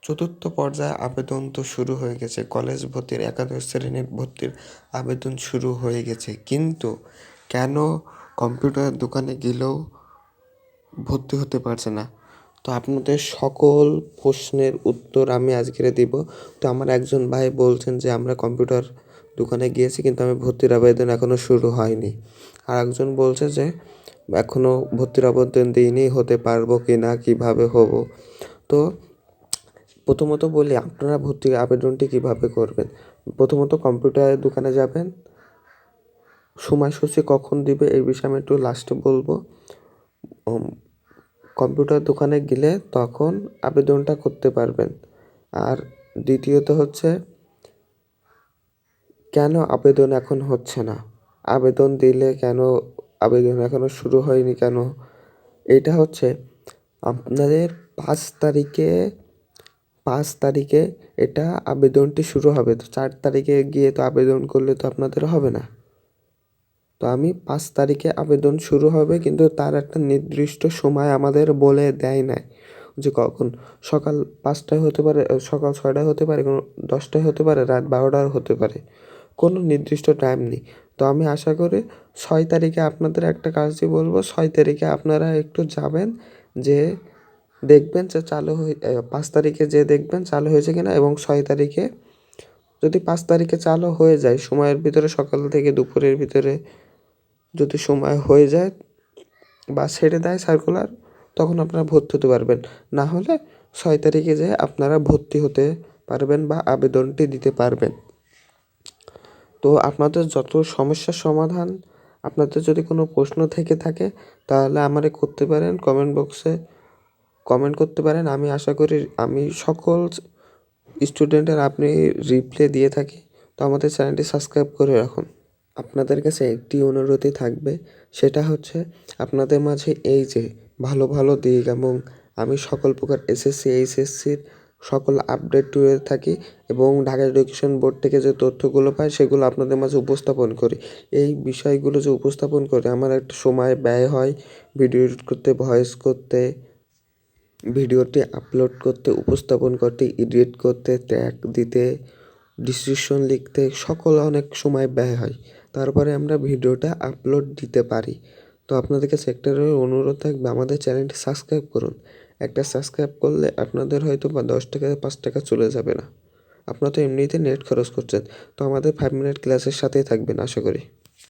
চতুর্থ পর্যায়ে আবেদন তো শুরু হয়ে গেছে, কলেজ ভর্তির একাদশ শ্রেণীর ভর্তির আবেদন শুরু হয়ে গেছে, কিন্তু কেন কম্পিউটার দোকানে গেলেও ভর্তি হতে পারছে না? তো আপনাদের সকল প্রশ্নের উত্তর আমি আজকে দিব। তো আমার একজন ভাই বলছেন যে আমরা কম্পিউটার দোকানে গিয়েছি কিন্তু আমি ভর্তির আবেদন এখনও শুরু হয়নি। আর একজন বলছে যে এখনও ভর্তির আবেদন দিইনি, হতে পারবো কি না, কীভাবে হব। তো প্রথমত বলি, আপনারা ভর্তির আবেদনটি কীভাবে করবেন। প্রথমত কম্পিউটার দোকানে যাবেন, সময়সূচি কখন দিবে এই বিষয়ে আমি একটু লাস্টে বলবো। কম্পিউটার দোকানে গেলে তখন আবেদনটা করতে পারবেন। আর দ্বিতীয়ত হচ্ছে, কেন আবেদন এখন হচ্ছে না, আবেদন দিলে কেন আবেদন এখনও শুরু হয়নি কেন? এটা হচ্ছে আপনাদের 5 তারিখে এটা আবেদনটি শুরু হবে। তো 4 তারিখে গিয়ে তো আবেদন করলে তো আপনাদের হবে না। তো 5 তারিখে আবেদন শুরু হবে, কিন্তু তার একটা নির্দিষ্ট সময় আমাদের বলে দেয় নাই যে কখন। সকাল 5টায় হতে পারে, সকাল 6টায় হতে পারে, কোনো 10টায় হতে পারে, রাত 12টায় হতে পারে, কোনো নির্দিষ্ট টাইম নেই। তো আমি আশা করি 6 তারিখে আপনাদের একটা কাজই বলবো, 6 তারিখে আপনারা একটু যাবেন, যে দেখবেন যে 5 তারিখে যেয়ে দেখবেন চালু হয়েছে কিনা, এবং 6 তারিখে যদি 5 তারিখে চালু হয়ে যায় সময়ের ভিতরে, সকাল থেকে দুপুরের ভিতরে যদি সময় হয়ে যায় বা ছেড়ে দেয় সার্কুলার, তখন আপনারা ভর্তি হতে পারবেন। না হলে 6 তারিখে যেয়ে আপনারা ভর্তি হতে পারবেন বা আবেদনটি দিতে পারবেন। তো আপনাদের যত সমস্যার সমাধান, আপনাদের যদি কোনো প্রশ্ন থেকে থাকে তাহলে আমারে করতে পারেন, কমেন্ট বক্সে কমেন্ট করতে পারেন। আমি আশা করি আমি সকল স্টুডেন্টের আপনি রিপ্লাই দিয়ে থাকি। তো আমাদের চ্যানেলটি সাবস্ক্রাইব করে রাখুন। আপনাদের কাছে একটি অনুরোধই থাকবে, সেটা হচ্ছে আপনাদের মাঝে এই যে ভালো ভালো দিক, এবং আমি সকল প্রকার এসএসসি এইচএসসির সকল আপডেট দিয়ে থাকি, এবং ঢাকা এডুকেশন বোর্ড থেকে যে তথ্যগুলো পাই সেগুলো আপনাদের মাঝে উপস্থাপন করি। এই বিষয়গুলো যে উপস্থাপন করে আমার একটা সময় ব্যয় হয়, ভিডিও এডিট করতে, ভয়েস করতে, ভিডিওটি আপলোড করতে, উপস্থাপন করতে, এডিট করতে, ট্যাগ দিতে, ডিসক্রিপশন লিখতে, সকল অনেক সময় ব্যয় হয়। তারপরে আমরা ভিডিওটা আপলোড দিতে পারি। তো আপনাদের কাছে একটা অনুরোধ থাকবে, আমাদের চ্যানেলটি সাবস্ক্রাইব করুন। একটা সাবস্ক্রাইব করলে আপনাদের হয়তো বা 10 টাকা 5 টাকা চলে যাবে না। আপনারা তো এমনিতে নেট খরচ করছেন। তো আমাদের 5 মিনিট ক্লাসের সাথেই থাকবেন আশা করি।